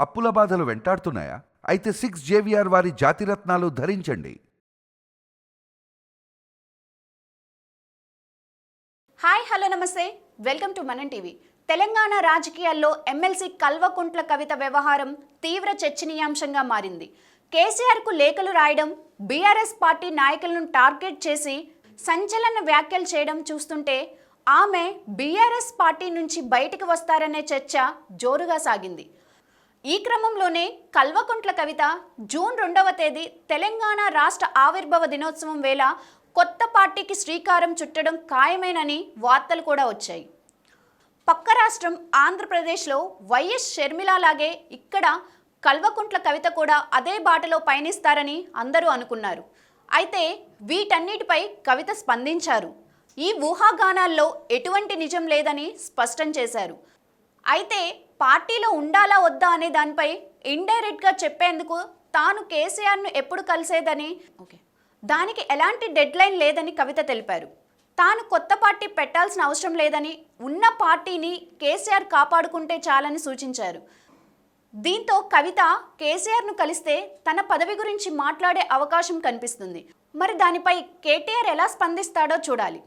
అప్పుల బాధలు వెంటాడుతున్నాయా? అయితే 6 జేవిఆర్ వారి జాతిరత్నాలు ధరించండి. హాయ్ హలో నమస్తే, వెల్కమ్ టు మనం టీవీ. తెలంగాణ రాజకీయాల్లో ఎమ్మెల్సీ కల్వకుంట్ల కవిత వ్యవహారం తీవ్ర చర్చనీయాంశంగా మారింది. కేసీఆర్కు లేఖలు రాయడం, బీఆర్ఎస్ పార్టీ నాయకులను టార్గెట్ చేసి సంచలన వ్యాఖ్యలు చేయడం చూస్తుంటే ఆమె బీఆర్ఎస్ పార్టీ నుంచి బయటికి వస్తారనే చర్చ జోరుగా సాగింది. ఈ క్రమంలోనే కల్వకుంట్ల కవిత జూన్ 2వ తేదీ తెలంగాణ రాష్ట్ర ఆవిర్భావ దినోత్సవం వేళ కొత్త పార్టీకి శ్రీకారం చుట్టడం ఖాయమేనని వార్తలు కూడా వచ్చాయి. పక్క రాష్ట్రం ఆంధ్రప్రదేశ్లో వైఎస్ షర్మిలాలాగే ఇక్కడ కల్వకుంట్ల కవిత కూడా అదే బాటలో పయనిస్తారని అందరూ అనుకున్నారు. అయితే వీటన్నిటిపై కవిత స్పందించారు. ఈ ఊహాగానాల్లో ఎటువంటి నిజం లేదని స్పష్టం చేశారు. అయితే పార్టీలో ఉండాలా వద్దా అనే దానిపై ఇండైరెక్ట్గా చెప్పేందుకు తాను కేసీఆర్ను ఎప్పుడు కలిసేదని దానికి ఎలాంటి డెడ్లైన్ లేదని కవిత తెలిపారు. తాను కొత్త పార్టీ పెట్టాల్సిన అవసరం లేదని, ఉన్న పార్టీని కేసీఆర్ కాపాడుకుంటే చాలని సూచించారు. దీంతో కవిత కేసీఆర్ను కలిస్తే తన పదవి గురించి మాట్లాడే అవకాశం కనిపిస్తుంది. మరి దానిపై కేటీఆర్ ఎలా స్పందిస్తాడో చూడాలి.